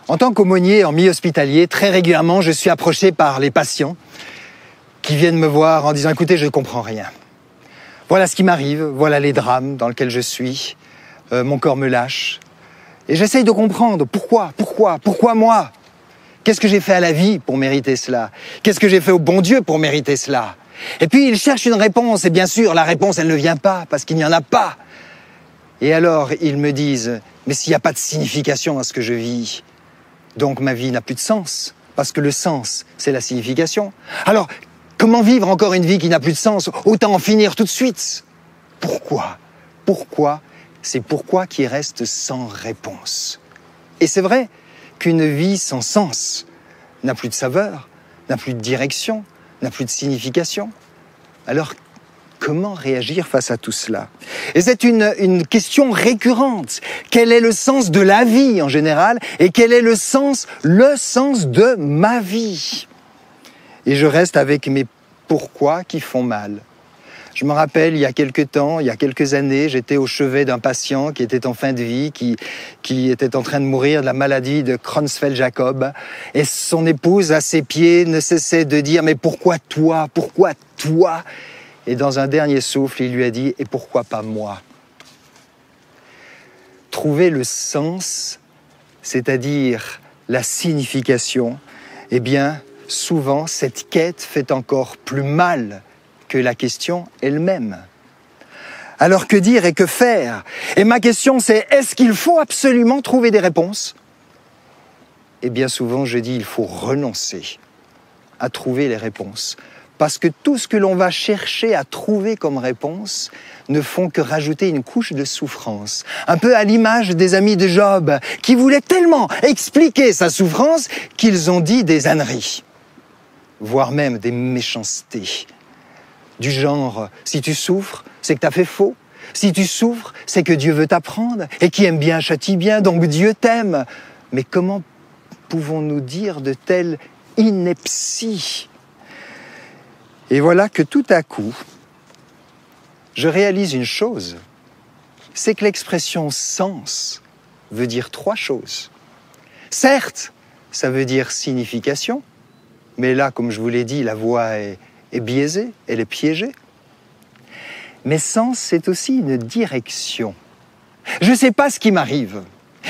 En tant qu'aumônier en milieu hospitalier, très régulièrement, je suis approché par les patients qui viennent me voir en disant « Écoutez, je ne comprends rien. Voilà ce qui m'arrive, voilà les drames dans lesquels je suis, mon corps me lâche. Et j'essaye de comprendre pourquoi moi ? Qu'est-ce que j'ai fait à la vie pour mériter cela ? Qu'est-ce que j'ai fait au bon Dieu pour mériter cela ? Et puis ils cherchent une réponse, et bien sûr, la réponse, elle ne vient pas, parce qu'il n'y en a pas. Et alors, ils me disent « Mais s'il n'y a pas de signification à ce que je vis, donc ma vie n'a plus de sens, parce que le sens, c'est la signification. Alors, comment vivre encore une vie qui n'a plus de sens ? Autant en finir tout de suite. Pourquoi ? C'est pourquoi qui reste sans réponse. Et c'est vrai qu'une vie sans sens n'a plus de saveur, n'a plus de direction, n'a plus de signification. Alors, comment réagir face à tout cela ? Et c'est une question récurrente. Quel est le sens de la vie en général ? Et quel est le sens de ma vie ? Et je reste avec mes pourquoi qui font mal. Je me rappelle, il y a quelques années, j'étais au chevet d'un patient qui était en fin de vie, qui était en train de mourir de la maladie de Creutzfeldt-Jakob. Et son épouse, à ses pieds, ne cessait de dire « Mais pourquoi toi ? Pourquoi toi ?» Et dans un dernier souffle, il lui a dit « Et pourquoi pas moi ?» Trouver le sens, c'est-à-dire la signification, eh bien, souvent, cette quête fait encore plus mal que la question elle-même. Alors que dire et que faire ? Et ma question c'est, est-ce qu'il faut absolument trouver des réponses ? Et bien souvent je dis, il faut renoncer à trouver les réponses. Parce que tout ce que l'on va chercher à trouver comme réponse ne font que rajouter une couche de souffrance. Un peu à l'image des amis de Job, qui voulaient tellement expliquer sa souffrance qu'ils ont dit des âneries, voire même des méchancetés. Du genre, si tu souffres, c'est que tu as fait faux. Si tu souffres, c'est que Dieu veut t'apprendre. Et qui aime bien châtie bien, donc Dieu t'aime. Mais comment pouvons-nous dire de telles inepties ? Et voilà que tout à coup, je réalise une chose. C'est que l'expression « sens » veut dire trois choses. Certes, ça veut dire signification. Mais là, comme je vous l'ai dit, la voix est biaisée, elle est piégée. Mais sens, c'est aussi une direction. Je ne sais pas ce qui m'arrive.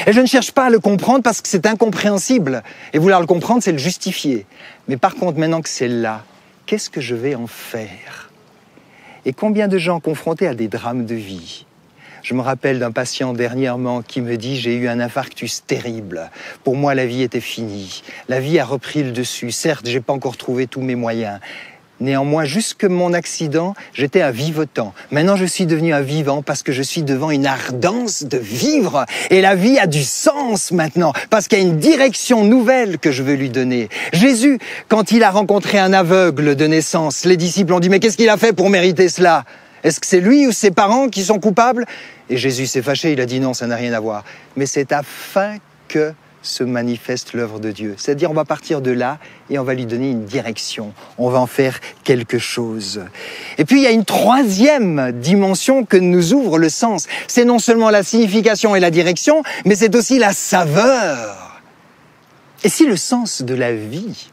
Et je ne cherche pas à le comprendre parce que c'est incompréhensible. Et vouloir le comprendre, c'est le justifier. Mais par contre, maintenant que c'est là, qu'est-ce que je vais en faire ? Et combien de gens confrontés à des drames de vie ? Je me rappelle d'un patient dernièrement qui me dit « J'ai eu un infarctus terrible. Pour moi, la vie était finie. La vie a repris le dessus. Certes, je n'ai pas encore trouvé tous mes moyens. Néanmoins, jusque mon accident, j'étais un vivotant. Maintenant, je suis devenu un vivant parce que je suis devant une ardence de vivre. Et la vie a du sens maintenant parce qu'il y a une direction nouvelle que je veux lui donner. Jésus, quand il a rencontré un aveugle de naissance, les disciples ont dit « Mais qu'est-ce qu'il a fait pour mériter cela ? Est-ce que c'est lui ou ses parents qui sont coupables ?» Et Jésus s'est fâché, il a dit « Non, ça n'a rien à voir. » Mais c'est afin que se manifeste l'œuvre de Dieu. C'est-à-dire, on va partir de là et on va lui donner une direction. On va en faire quelque chose. Et puis, il y a une troisième dimension que nous ouvre le sens. C'est non seulement la signification et la direction, mais c'est aussi la saveur. Et si le sens de la vie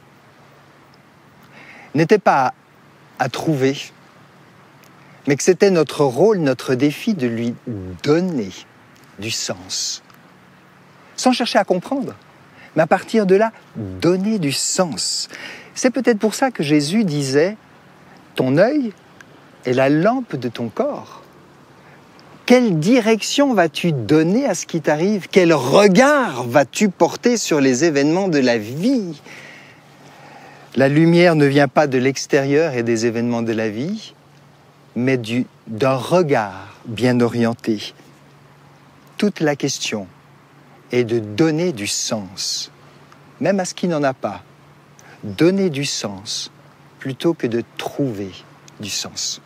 n'était pas à trouver, mais que c'était notre rôle, notre défi de lui donner du sens, sans chercher à comprendre, mais à partir de là, donner du sens. C'est peut-être pour ça que Jésus disait « Ton œil est la lampe de ton corps ». Quelle direction vas-tu donner à ce qui t'arrive ? Quel regard vas-tu porter sur les événements de la vie ? La lumière ne vient pas de l'extérieur et des événements de la vie, mais d'un regard bien orienté. Toute la question est de donner du sens, même à ce qui n'en a pas. Donner du sens plutôt que de trouver du sens.